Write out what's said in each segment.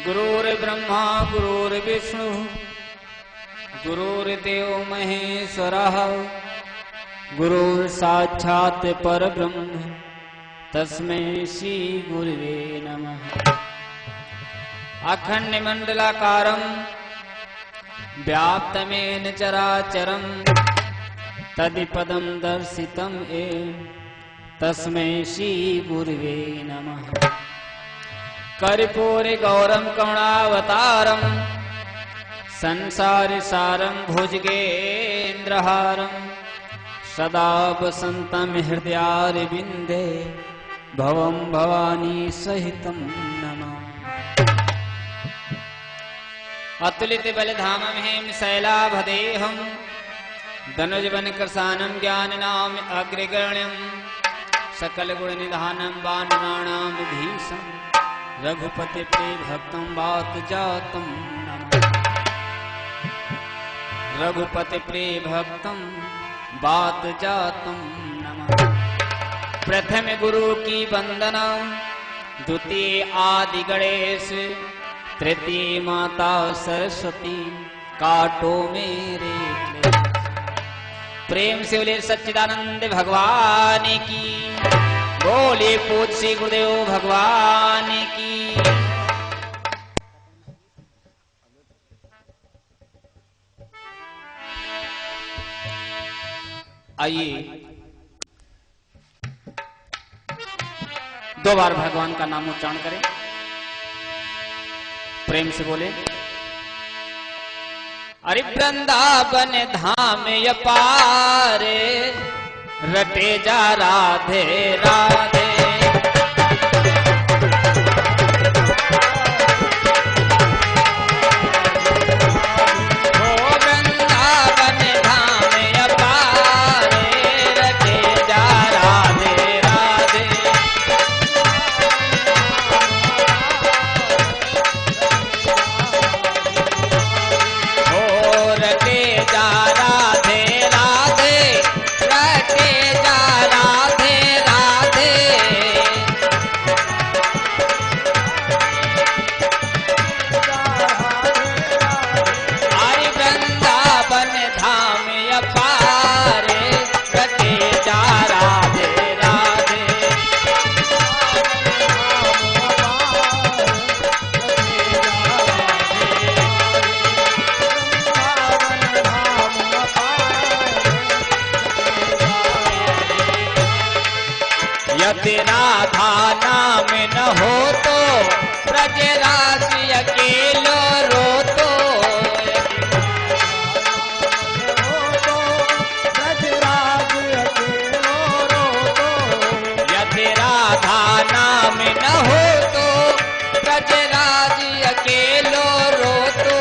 गुरुर्ब्रह्मा गुरुर्विष्णु गुरुर्देव महेश्वरः गुरुर्साक्षात् परब्रह्म तस्मै श्री गुरुवे नमः। अखण्डमण्डलाकारं व्याप्तमेन चराचरं तत्पदं दर्शितं येन तस्मै श्री गुरुवे नमः। कर्पूरे गौरं करुणावतारं संसारसारं भुजगेन्द्रहारं सदा वसन्तं हृदयारविन्दे भवं भवानी सहितं नमामि। अतुलितबलधामं हेम शैलाभदेहं धनुजवनकृशानं ज्ञाननाम अग्रगण्यं सकलगुणनिधानं वानराणां विभीषणं रघुपति प्रिय भक्तं वात जातं नमः। रघुपति प्रिय भक्तं वात जातं नमः। प्रथम गुरु की वंदना द्वितीय आदि गणेश तृतीय माता सरस्वती काटो मेरे प्रेम से बोले सच्चिदानंद भगवान की बोले पूज श्री गुरुदेव भगवान की। आइए दो बार भगवान का नाम उच्चारण करें, प्रेम से बोले। अरे वृंदावन धाम अपारे रटे जा राधे राधे। राधा नाम न हो तो ब्रजराज अकेलो रो तो। यदि राधा नाम न हो तो ब्रजराज अकेलो रो तो।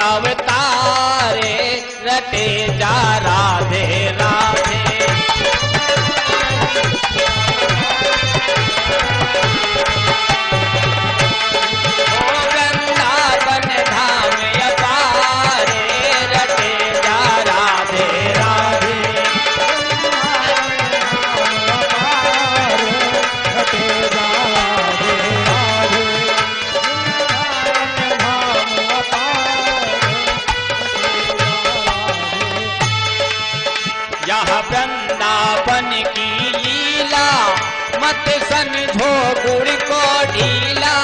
अवतारे रटे जा राधे राधे। वृंदावन धाम अपारे रटे जा राधे राधे। वृंदावन की लीला मत समझो गुड़ को ढीला।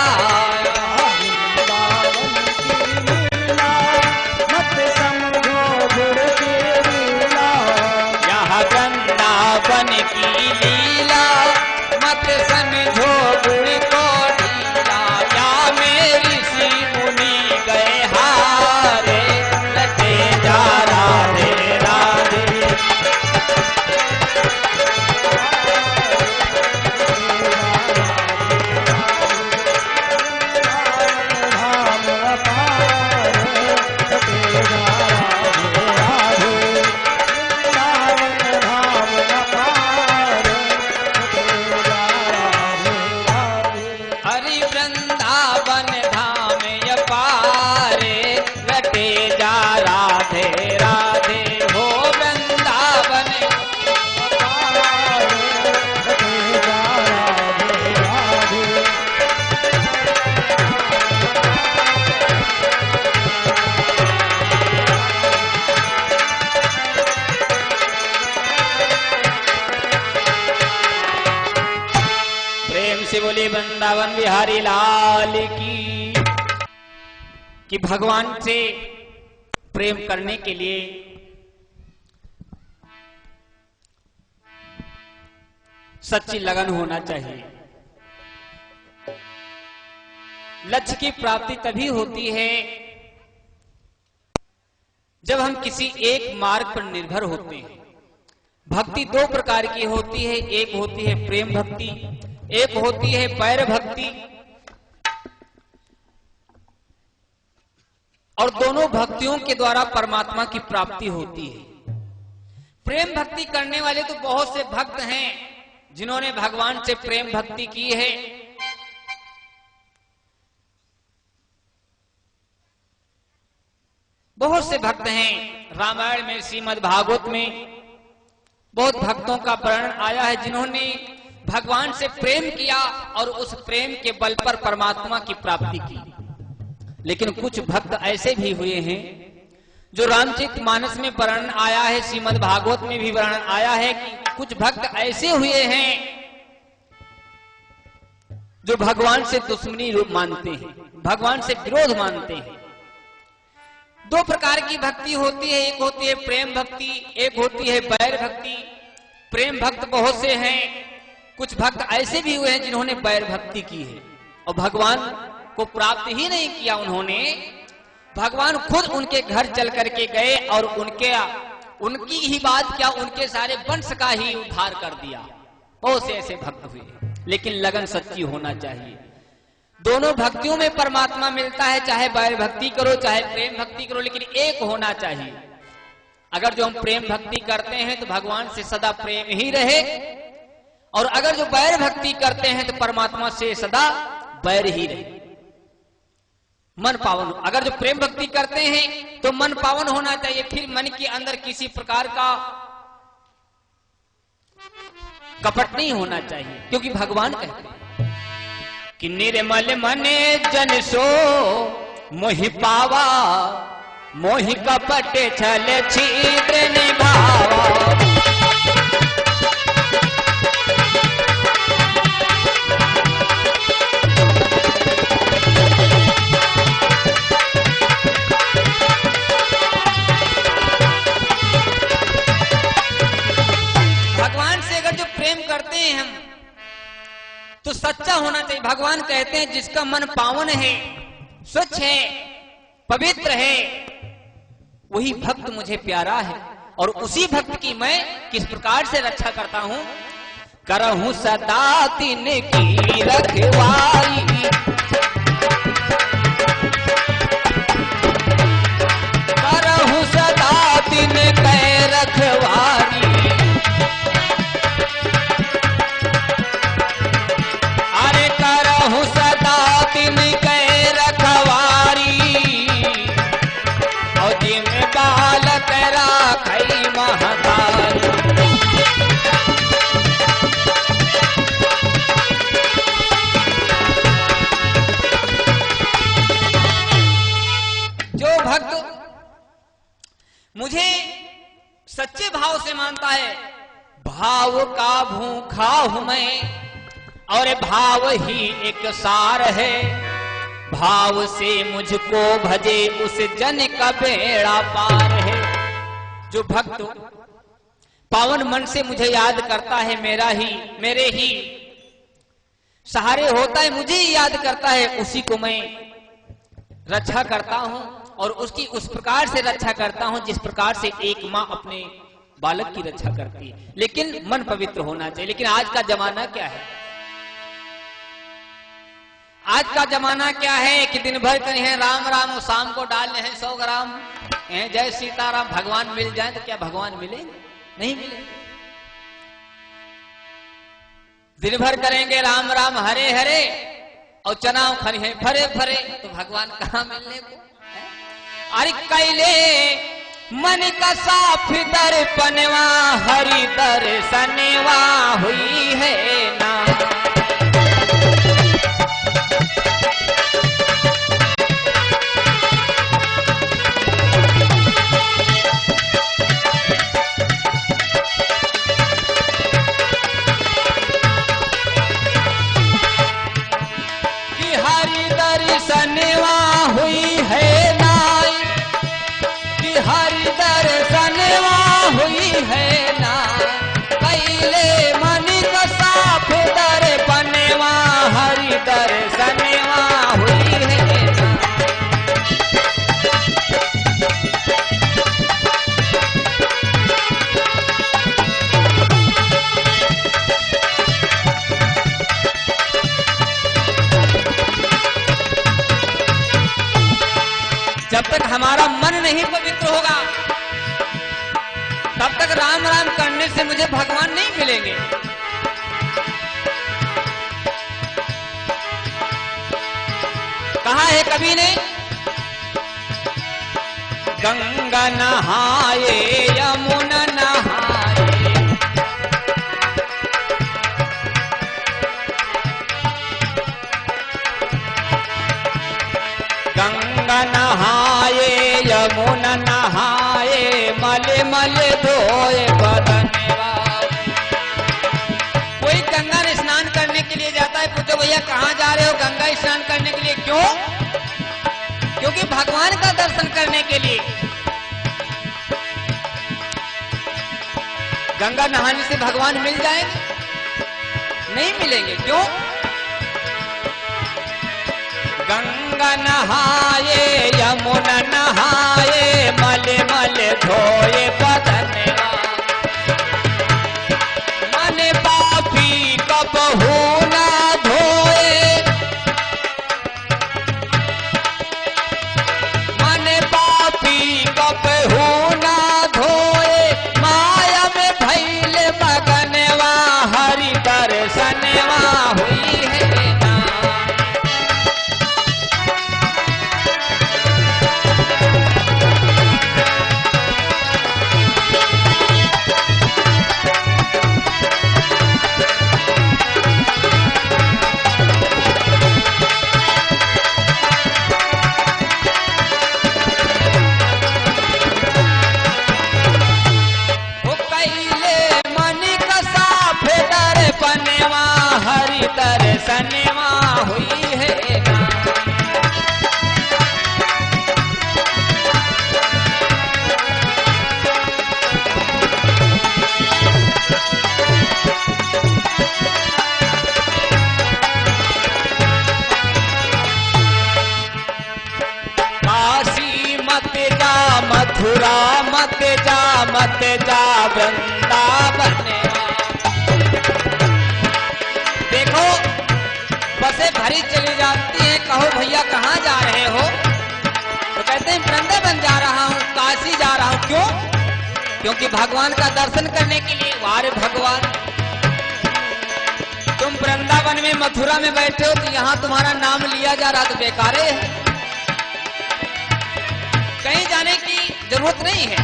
मत समझो गुड़ की लीला। यह वृंदावन की लीला मत समझो गुड़ को ढीला। या मेरी ऋषि मुनि गए हारे रटे जा राधे राधे। बोले वृंदावन बिहारी लाल की। कि भगवान से प्रेम करने के लिए सच्ची लगन होना चाहिए। लक्ष्य की प्राप्ति तभी होती है जब हम किसी एक मार्ग पर निर्भर होते हैं। भक्ति दो प्रकार की होती है, एक होती है प्रेम भक्ति, एक होती है बैर भक्ति। और दोनों भक्तियों के द्वारा परमात्मा की प्राप्ति होती है। प्रेम भक्ति करने वाले तो बहुत से भक्त हैं जिन्होंने भगवान से प्रेम भक्ति की है। बहुत से भक्त हैं। रामायण में, श्रीमद् भागवत में बहुत भक्तों का वर्णन आया है जिन्होंने भगवान से प्रेम किया और उस प्रेम के बल पर परमात्मा की प्राप्ति की। लेकिन कुछ भक्त ऐसे भी हुए हैं जो रामचरितमानस में वर्णन आया है, श्रीमद् भागवत में भी वर्णन आया है कि कुछ भक्त ऐसे हुए हैं जो भगवान से दुश्मनी मानते हैं, भगवान से विरोध मानते हैं। दो प्रकार की भक्ति होती है, एक होती है प्रेम भक्ति, एक होती है बैर भक्ति। प्रेम भक्त बहुत से हैं, कुछ भक्त ऐसे भी हुए हैं जिन्होंने बैर भक्ति की है और भगवान को प्राप्त ही नहीं किया। उन्होंने भगवान खुद उनके घर चल करके गए और उनकी ही बात क्या, उनके सारे वंश का ही उद्धार कर दिया। बहुत से ऐसे भक्त हुए। लेकिन लगन सच्ची होना चाहिए। दोनों भक्तियों में परमात्मा मिलता है, चाहे बैर भक्ति करो चाहे प्रेम भक्ति करो, लेकिन एक होना चाहिए। अगर जो हम प्रेम भक्ति करते हैं तो भगवान से सदा प्रेम ही रहे, और अगर जो बैर भक्ति करते हैं तो परमात्मा से सदा बैर ही रहे। मन पावन, अगर जो प्रेम भक्ति करते हैं तो मन पावन होना चाहिए। फिर मन के अंदर किसी प्रकार का कपट नहीं होना चाहिए, क्योंकि भगवान कहते हैं कि निर्मल मने जन सो मोहि पावा, मोहि कपट छल छिद्र निभावा। भगवान से अगर जो प्रेम करते हैं हम तो सच्चा होना चाहिए। भगवान कहते हैं जिसका मन पावन है, स्वच्छ है, पवित्र है, वही भक्त मुझे प्यारा है। और उसी भक्त की मैं किस प्रकार से रक्षा करता हूं? करहूं सदा तिन की रखवारी, करहूं सदा तिन कै रखवारी। सदा तिन कै रखवारी, और जिम बालक राखई महतारी। जो भक्त मुझे सच्चे भाव से मानता है, भाव का भूखा हूं मैं और भाव ही एक सार है, भाव से मुझको भजे उस जन का बेड़ा पार है। जो भक्त पावन मन से मुझे याद करता है, मेरे ही सहारे होता है, मुझे ही याद करता है, उसी को मैं रक्षा करता हूं। और उसकी उस प्रकार से रक्षा करता हूं जिस प्रकार से एक माँ अपने बालक की रक्षा करती है। लेकिन मन पवित्र होना चाहिए। लेकिन आज का जमाना क्या है? आज का जमाना क्या है कि दिन भर कहीं है राम राम और शाम को डालने हैं 100 ग्राम जय सीताराम। भगवान मिल जाए तो क्या भगवान मिले? नहीं मिले। दिन भर करेंगे राम राम हरे हरे और चनाव खरी है फरे फरे, तो भगवान कहां मिलने को? अरे कैले मन का साफ दर्पणवा हरि दर्शनवा हुई है ना। तुम्हारा मन नहीं पवित्र होगा तब तक राम राम करने से मुझे भगवान नहीं मिलेंगे। कहा है कवि ने, गंगा नहाए यमुना नहाए, गंगा नहाए यमुना नहाए, मले मले धोए बदनवा। कोई गंगा में स्नान करने के लिए जाता है, पूछो भैया कहाँ जा रहे हो? गंगा स्नान करने के लिए। क्यों? क्योंकि भगवान का दर्शन करने के लिए। गंगा नहाने से भगवान मिल जाएंगे? नहीं मिलेंगे। क्यों? गंगा नहाए यमुना नहाए, मले मले धोए बदनवा, मन पापी कबहू ना धोए, मन पापी कबहू ना धोए, माया में भइले मगनवा, हरि दर्शनवा हुई है। दर्शनवा हुई है ना। काशी मत जा, मथुरा मत जा, मत जा वृंदावन। देखो बसें भरी चली जाती हैं, कहो भैया कहाँ जा रहे हो? तो कहते हैं वृंदावन जा रहा हूँ, काशी जा रहा हूँ। क्यों? क्योंकि भगवान का दर्शन करने के लिए। वारे भगवान, तुम वृंदावन में मथुरा में बैठे हो तो यहाँ तुम्हारा नाम लिया जा रहा तो बेकार है, कहीं जाने की जरूरत नहीं है।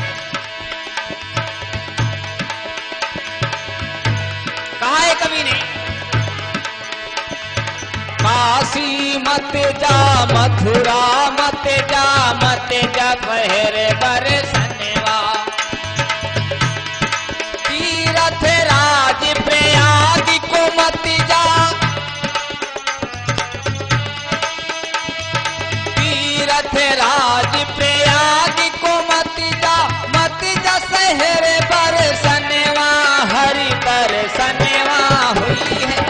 कहा है कवि ने, काशी मत जा, मथुरा मत जा, मत जा बहर बरसनवा, तीरथ राज प्रयाग को मत जा, तीरथ राज प्रयाग को मत जा, मत जा शहर बरसनवा, हरि दर्शनवा हुई है।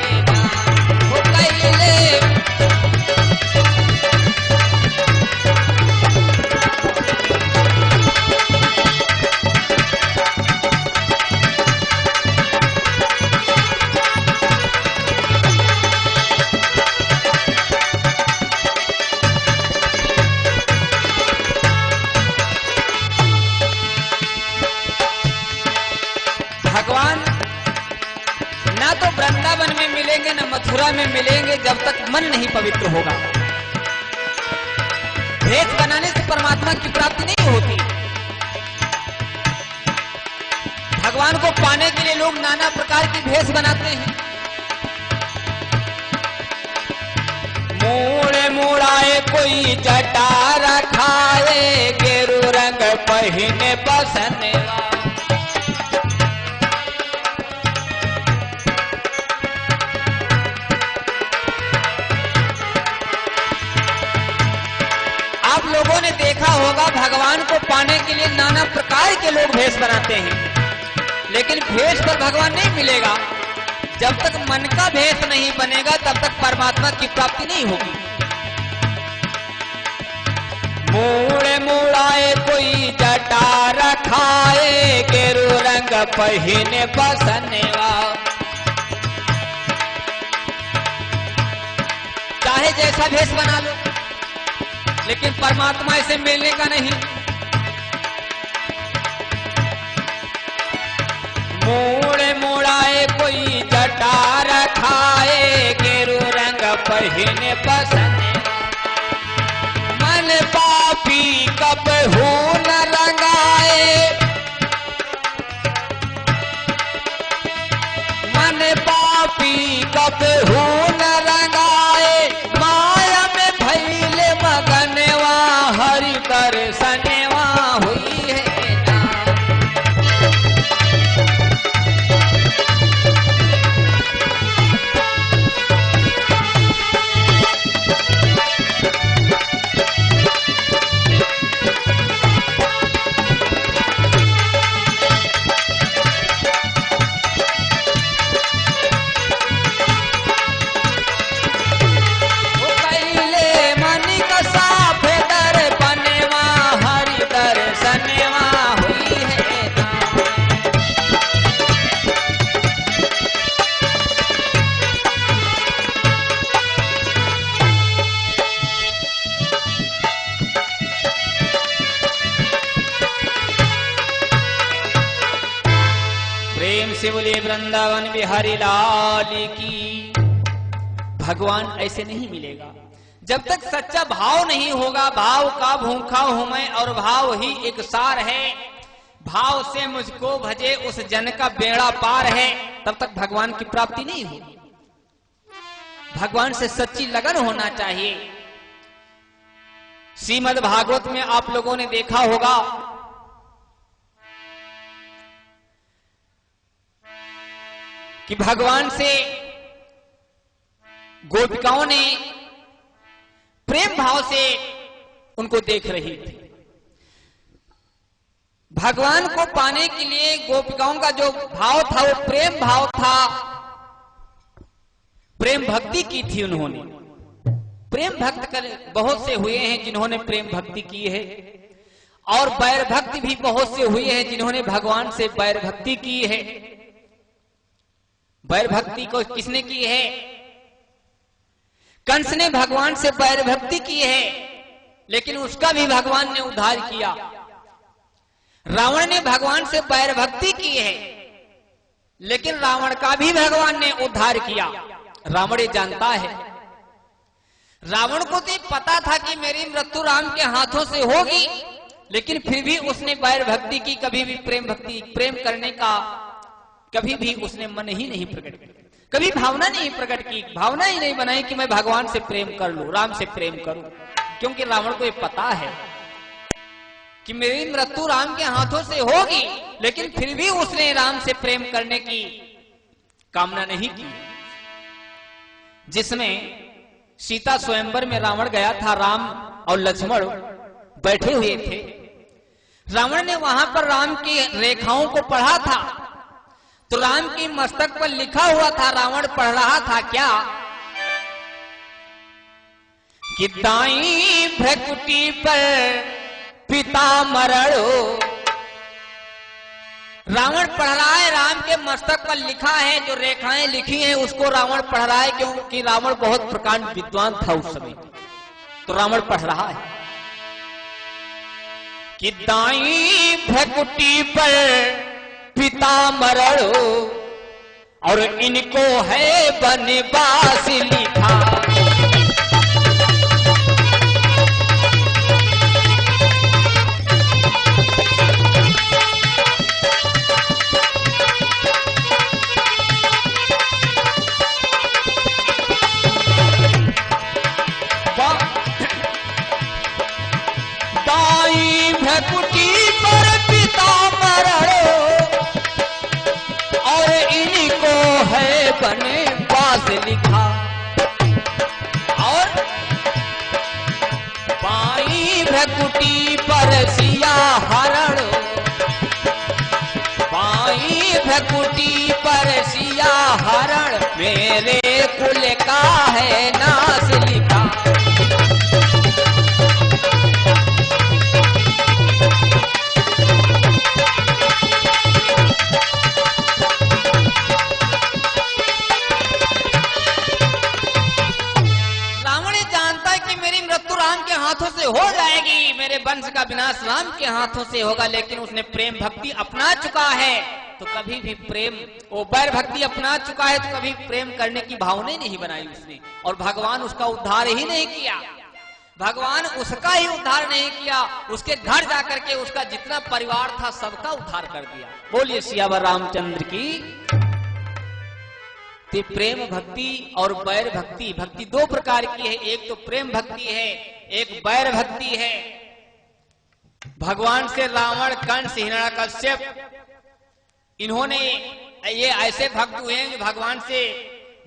भगवान ना तो वृंदावन में मिलेंगे ना मथुरा में मिलेंगे जब तक मन नहीं पवित्र होगा। भेष बनाने से परमात्मा की प्राप्ति नहीं होती। भगवान को पाने के लिए लोग नाना प्रकार की भेष बनाते हैं। मूड़े मुड़ाए कोई जटा रखाए, गेरू रंग पहिने बसनवा, आप लोगों ने देखा होगा भगवान को पाने के लिए नाना प्रकार के लोग भेष बनाते हैं, लेकिन भेष पर भगवान नहीं मिलेगा। जब तक मन का भेष नहीं बनेगा तब तक परमात्मा की प्राप्ति नहीं होगी। मूड़े मुड़ाए कोई जटा रखाए, गेरू रंग पहिने बसनवा, चाहे जैसा भेष बना लो, लेकिन परमात्मा से मिलने का नहीं। बहिन पसने, मन पापी कबहू न रंगाए, मन पापी कबहू न रंगाए, माया में भइले मगनवा हरि दर्शनवा हुई है। से बोले वृंदावन बिहारी लाल की। भगवान ऐसे नहीं मिलेगा जब तक सच्चा भाव नहीं होगा। भाव का भूखा हूं मैं और भाव ही एक सार है, भाव से मुझको भजे उस जन का बेड़ा पार है, तब तक भगवान की प्राप्ति नहीं होगी। भगवान से सच्ची लगन होना चाहिए। श्रीमद् भागवत में आप लोगों ने देखा होगा कि भगवान से गोपिकाओं ने प्रेम भाव से उनको देख रही थी। भगवान को पाने के लिए गोपिकाओं का जो भाव था वो प्रेम भाव था, प्रेम भक्ति की थी उन्होंने। प्रेम भक्त कर बहुत से हुए हैं जिन्होंने प्रेम भक्ति की है, और बैर भक्ति भी बहुत से हुए हैं जिन्होंने भगवान से बैर भक्ति की है। बैर भक्ति को किसने की है? कंस ने भगवान से बैर भक्ति की है, लेकिन उसका भी भगवान ने उद्धार किया। रावण ने भगवान से बैर भक्ति की है, लेकिन रावण का भी भगवान ने उद्धार किया। रावण ये जानता है, रावण को तो पता था कि मेरी मृत्यु राम के हाथों से होगी, लेकिन फिर भी उसने बैर भक्ति की, कभी भी प्रेम करने का कभी भी उसने मन ही नहीं प्रकट किया, कभी भावना नहीं प्रकट की, भावना ही नहीं बनाई कि मैं भगवान से प्रेम कर लूं, राम से प्रेम करूं। क्योंकि रावण को ये पता है कि मेरी मृत्यु राम के हाथों से होगी, लेकिन फिर भी उसने राम से प्रेम करने की कामना नहीं की। जिसमें सीता स्वयंवर में रावण गया था, राम और लक्ष्मण बैठे हुए थे। रावण ने वहां पर राम की रेखाओं को पढ़ा था, तो राम की मस्तक पर लिखा हुआ था, रावण पढ़ रहा था क्या कि दाई भ्रकुटी पर पिता मरणो। रावण पढ़ रहा है, राम के मस्तक पर लिखा है, जो रेखाएं लिखी हैं उसको रावण पढ़ रहा है, क्योंकि रावण बहुत प्रकांड विद्वान था उस समय। तो रावण पढ़ रहा है कि दाई भ्रकुटी पर पिता मरणो और इनको है बनवास लिखा। दाई भ्रकुटी पर पिता मरणो और इनको है बनवास लिखा। और बाई भ्रकुटी पर सिया हरण, बाई भ्रकुटी पर सिया हरण मेरे कुल का है नाश लिखा। हाथों से हो जाएगी, मेरे वंश का विनाश राम के हाथों से होगा, लेकिन उसने प्रेम भक्ति अपना चुका है। तो कभी भी प्रेम, वो बैर भक्ति अपना चुका है तो कभी प्रेम करने की भावना ही नहीं बनाई उसने, और भगवान उसका उद्धार ही नहीं किया। भगवान उसका ही उद्धार नहीं किया, उसके घर जाकर के उसका जितना परिवार था सबका उद्धार कर दिया। बोलिए सियावर रामचंद्र की। तो प्रेम भक्ति और बैर भक्ति, भक्ति दो प्रकार की है, एक तो प्रेम भक्ति है, एक बैर भक्ति है। भगवान से रावण, कंस, हिरण्यकश्यप, इन्होंने ये ऐसे भक्त हुए हैं जो भगवान से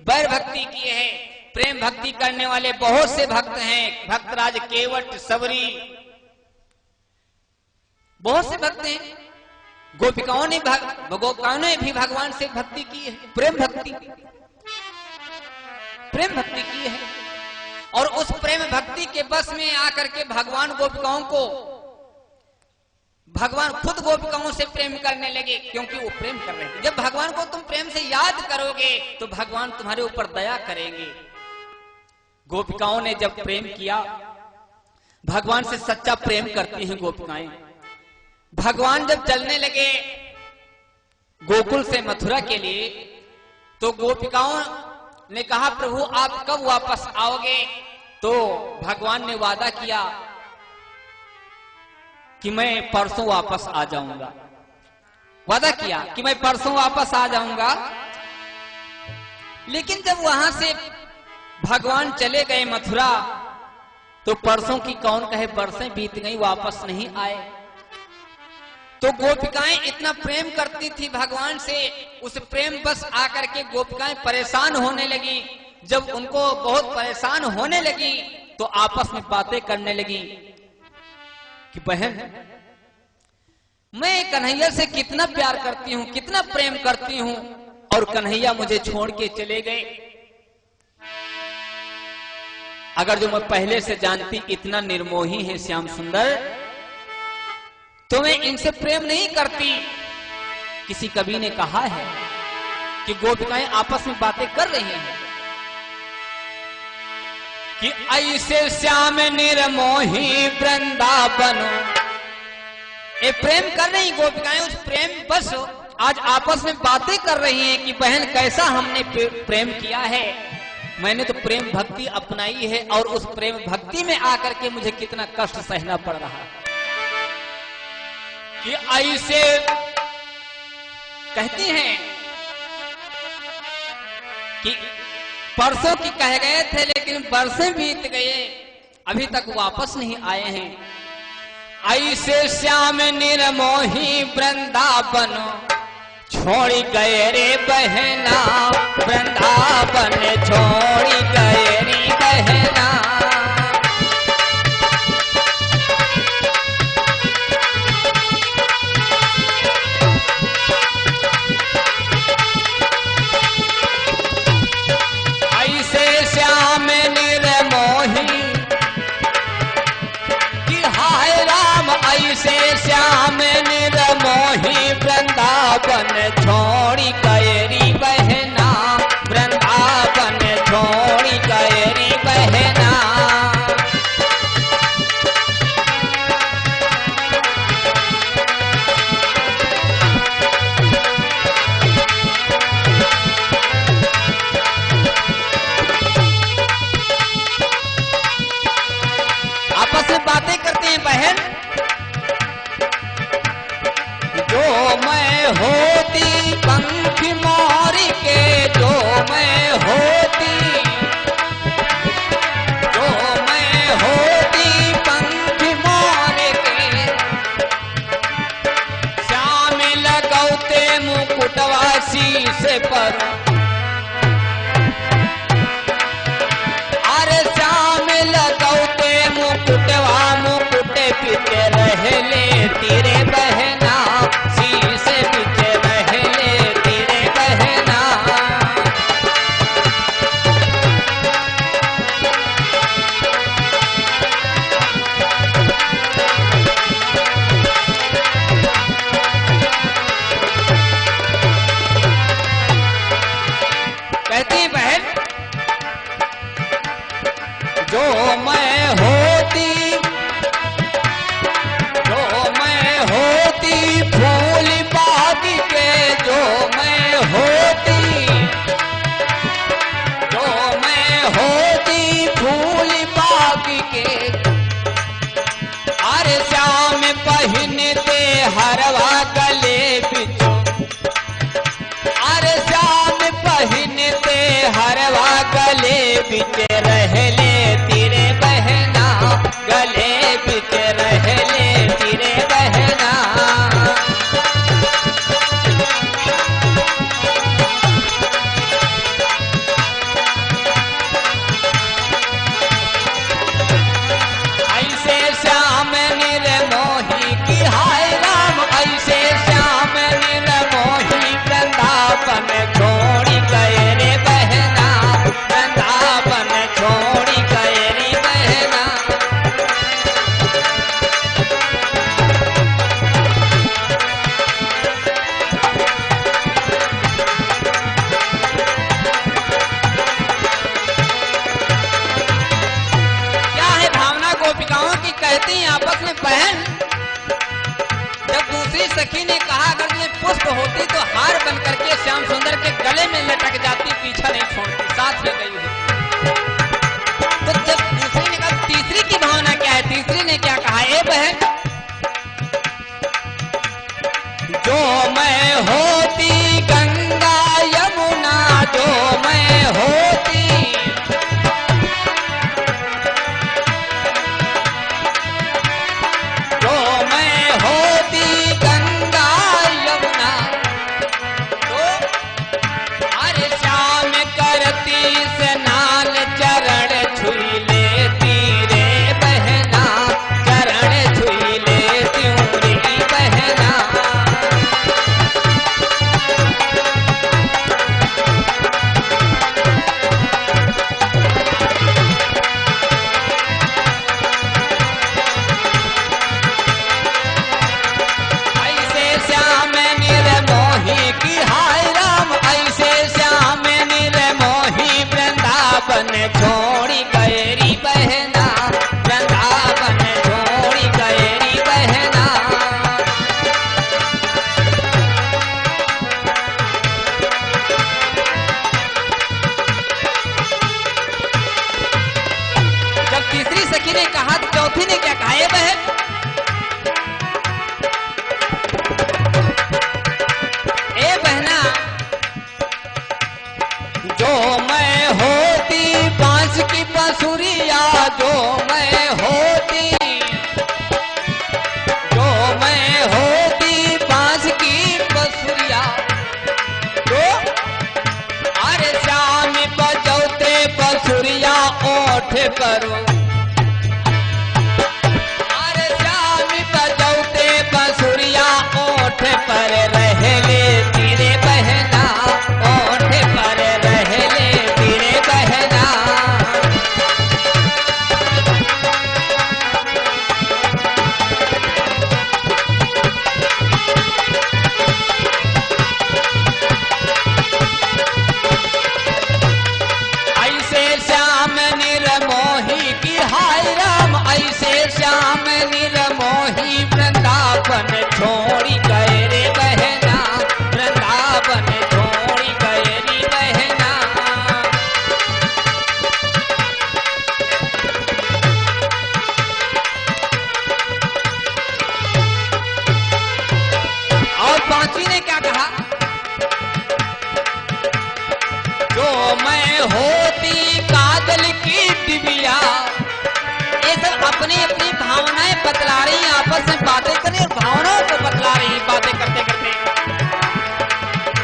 बैर भक्ति किए हैं। प्रेम भक्ति करने वाले बहुत से भक्त हैं, भक्तराज केवट, सबरी, बहुत से भक्त हैं। गोपिकाओं ने भी भगवान से भक्ति की है, प्रेम भक्ति की है। और उस प्रेम भक्ति के बस में आकर के भगवान गोपिकाओं को, भगवान खुद गोपिकाओं से प्रेम करने लगे, क्योंकि वो प्रेम कर रहे थे। जब भगवान को तुम प्रेम से याद करोगे तो भगवान तुम्हारे ऊपर दया करेंगे। गोपिकाओं ने जब प्रेम किया, भगवान से सच्चा प्रेम करती हैं गोपिकाएं। भगवान जब चलने लगे गोकुल से मथुरा के लिए, तो गोपिकाओं ने कहा प्रभु आप कब वापस आओगे? तो भगवान ने वादा किया कि मैं परसों वापस आ जाऊंगा। वादा किया कि मैं परसों वापस आ जाऊंगा। लेकिन जब वहां से भगवान चले गए मथुरा, तो परसों की कौन कहे, बरसें बीत गई, वापस नहीं आए। तो गोपिकाएं इतना प्रेम करती थी भगवान से, उस प्रेम बस आकर के गोपिकाएं परेशान होने लगी। जब उनको बहुत परेशान होने लगी तो आपस में बातें करने लगी कि बहन मैं कन्हैया से कितना प्यार करती हूं, कितना प्रेम करती हूं, और कन्हैया मुझे छोड़ के चले गए। अगर जो मैं पहले से जानती इतना निर्मोही है श्याम सुंदर, तो मैं इनसे प्रेम नहीं करती। किसी कवि ने कहा है कि गोपिकाएं आपस में बातें कर रही हैं कि ऐसे श्याम निर्मोही वृंदावन, ये प्रेम कर रही गोपिकाएं, उस प्रेम बस आज आपस में बातें कर रही हैं कि बहन कैसा हमने प्रेम किया है, मैंने तो प्रेम भक्ति अपनाई है, और उस प्रेम भक्ति में आकर के मुझे कितना कष्ट सहना पड़ रहा है। कि ऐसे कहती हैं कि परसों की कह गए थे लेकिन बरसें बीत गए, अभी तक वापस नहीं आए हैं। ऐसे श्याम निर्मोही वृंदावन छोड़ी गए रे बहना, वृंदावन छोड़ी गए रे बहना। ऐसे श्याम निर्मोही कि हाय राम, ऐसे श्याम निर्मोही वृंदावन छोड़ी गयरी बहना, वृंदावन छोड़ी गयरी बहना। आपस में बातें करते हैं बहन, जो मैं होती पंख मोर के, जो मैं होती पंख मोर के, श्याम लगौते मुकुटवा शीश पर, अरे श्याम लगौते मुकुटवा मुकुट पीते रहले तेरे बहना, शीश पीते रहले तेरे बहना। कहती बहन जो मैं होती ते हरवा गले बिचो, अरे श्याम पहने ते हरवा गले बिच रहले तेरे बहना, गले बिच रहले तेरे बहना। ऐसे श्याम निर्मोही की हाय राम, ऐसे श्याम निर्मोही वृंदावन छोड़ी गए रे बहना, वृंदावन छोड़ी गए रे बहना। क्या है भावना गोपिकाओं की, कहती हैं आपस में बहन। जब दूसरी सखी ने कहा अगर ये पुष्प होती तो हार बन करके श्याम सुंदर के गले में लटक जाती, पीछा नहीं छोड़ती, साथ में गई होती। तो जब दूसरी ने कहा, तीसरी की भावना क्या है? तीसरी ने क्या कहा? ए बहन, जो मैं होती गंगा यमुना, जो मैं होती, जो मैं होती गंगा यमुना, तो अरे श्याम करती स्नान चरण छुई लेती रे बहना, चरण छुई लेती रे बहना। ऐसे श्याम निर्मोही की हाय राम, ऐसे श्याम निर्मोही वृंदावन छोड़ी गए री बहना, वृंदावन छोड़ी गए री बहना। जब तीसरी सखी ने कहा तो चौथी ने क्या कहा? ए बहन, ए बहना, जो मैं होती बांस की बांसुरिया, जो मैं होती, जो मैं होती बांस की बांसुरिया, तो अरे श्याम बजौते बांसुरिया ओठ करो, अरे श्याम बजौते बांसुरिया ओठ पर रहले तेरे बहना, ओठ पर रहले तेरे बहना। ऐसे श्याम निर्मोही की हाय राम, ऐसे श्याम निर्मोही वृंदावन छोड़ी गए रे बहना, वृंदावन छोड़ी गए रे बहना। और पांचवी ने क्या कहा? जो मैं होती काजल की डिबिया, ये सब अपनी अपनी भावनाएं बतला रही हैं, आपस में बातें कर रही और भावनाओं को बतला रही हैं, बातें करते करते।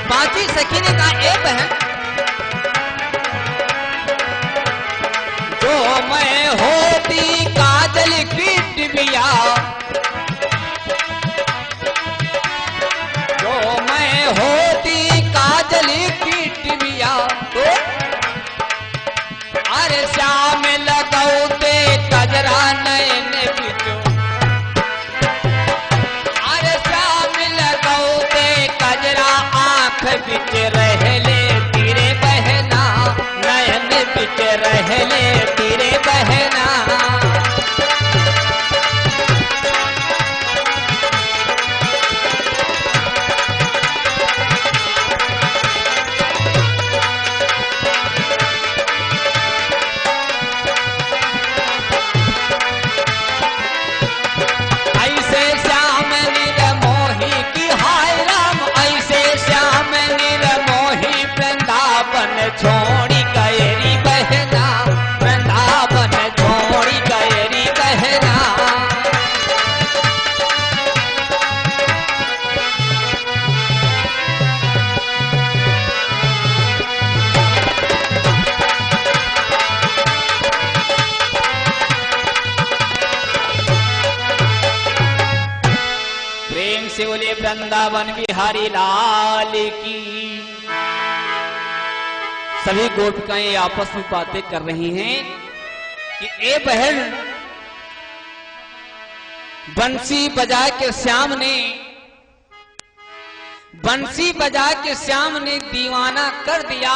पांचवी सखी ने कहा, ए बहन, जो मैं होती काजल की डिबिया, जो मैं होती काजल की डिबिया, तो अरे श्याम लगौते कजरा नयन बिचो, अरे श्याम लगौते कजरा आंख बिच रहले तेरे बहना, नयन बिच रहले तेरे बहना। प्रेम से बोले वृंदावन बिहारी लाल की। सभी गोपिकाएं आपस में बातें कर रही हैं कि ए बहन, बंसी बजा के श्याम ने दीवाना कर दिया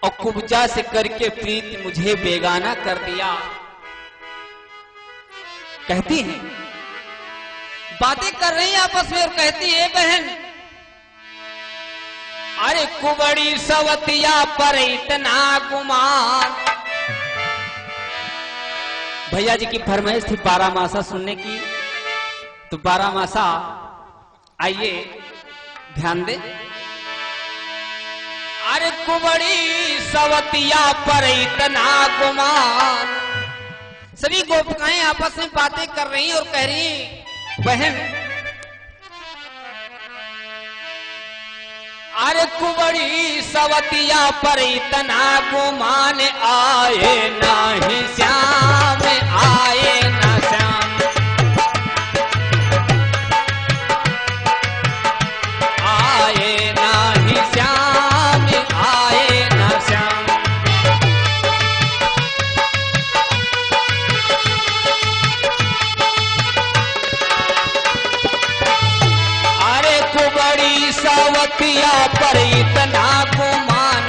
और कुब्जा से करके प्रीत मुझे बेगाना कर दिया। कहती हैं, बातें कर रही हैं आपस में और कहती है बहन, अरे कुबड़ी सवतिया पर इतना गुमान। भैया जी की फरमाइश थी बारामासा सुनने की, तो बारामासा आइए ध्यान दे। अरे कुबड़ी सवतिया पर इतना गुमान। सभी गोपिकाएं आपस में बातें कर रही और कह रही, बहन अरे कुबड़ी सवतिया पर इतना गुमान, आए नाही श्याम, आए ना श्याम, आए नाही श्याम, आए ना श्याम। अरे कुबड़ी सवतिया पर इतना गुमान,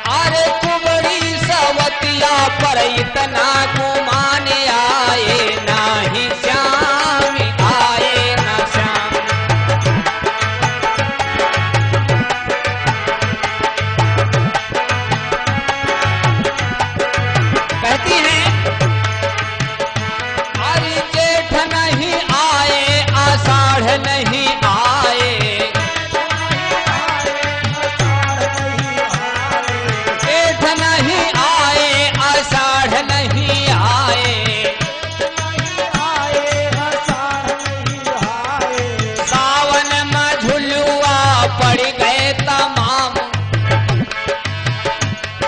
अरे कुबड़ी सवतिया पर इतना गुमान, आए नाही श्याम, आए ना श्याम। कहती हैं, अरे जेठ नहीं आए, आषाढ़ नहीं आए, जेठ नहीं आए, आषाढ़ नहीं आए, सावन में झुलुआ पड़ गए तमाम,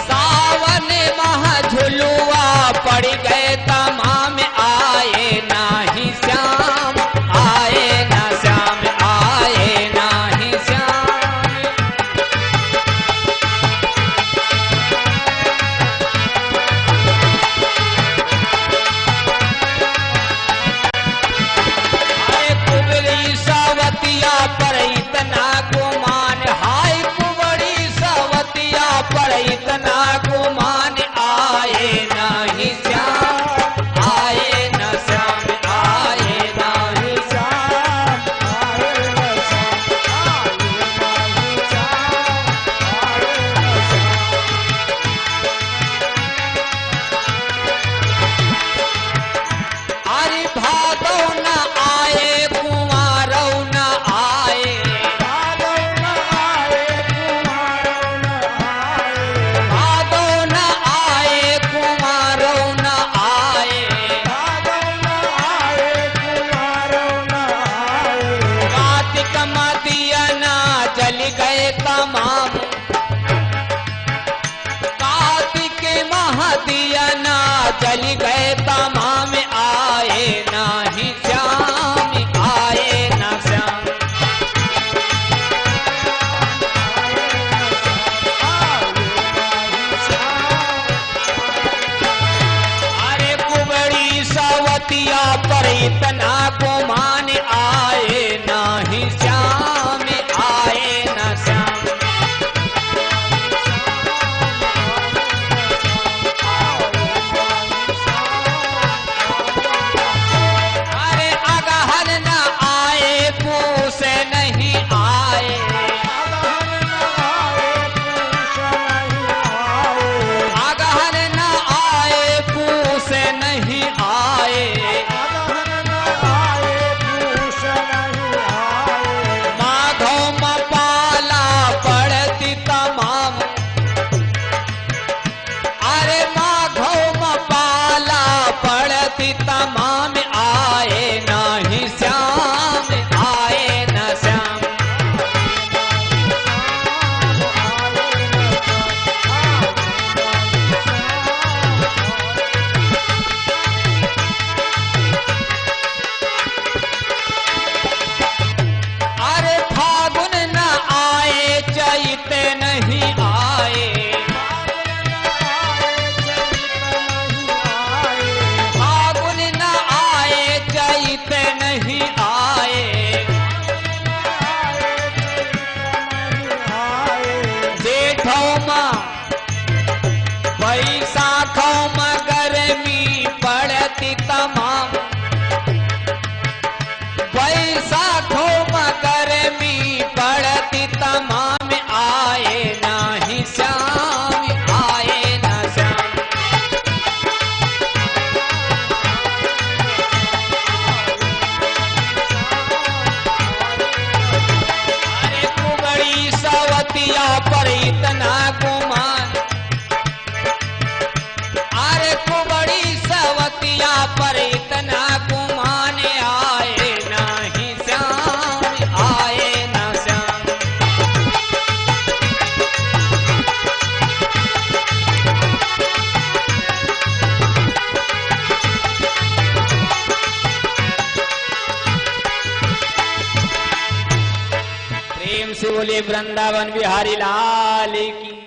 सावन में झुलुआ पड़ गए तमाम, आए नाही श्याम, आए ना श्याम, आए नाही श्याम। अरे कुबड़ी सवतिया पर इतना गुमान, हाय कुबड़ी सवतिया पर इतना गुमान, आए नाही श्याम, आए ना श्याम, आए नाही श्याम, आए ना श्याम, आए नाही श्याम, आए ना श्याम। अरे भादो न आए, कुंवारो न आए, भादो न आए, कुंवारो न आए, भादो न आए, कुंवारो न आए, भादो न आए, कुंवारो न आए, कार्तिक मदिया ना जल गए तमाम, कार्तिक महदिया ना जल गए तमाम, आए नाही श्याम, आए ना श्याम। अरे कुबड़ी सवतिया पर इतना गुमान, आए नाही श्याम, आए ना श्याम। पे नहीं आए, जेठों माँ बैसाखों में गर्मी पड़ती तमाम, बैसाखों में गर्मी पड़ती तमाम, आए नहीं श्याम, आए ना श्याम। अरे कुबड़ी सवतिया पर इतना गुमान, अरे कुबड़ी सवतिया पर इतना गुमान, आए नहीं श्याम, आए ना श्याम। प्रेम से बोले वृंदावन बिहारी लाल की।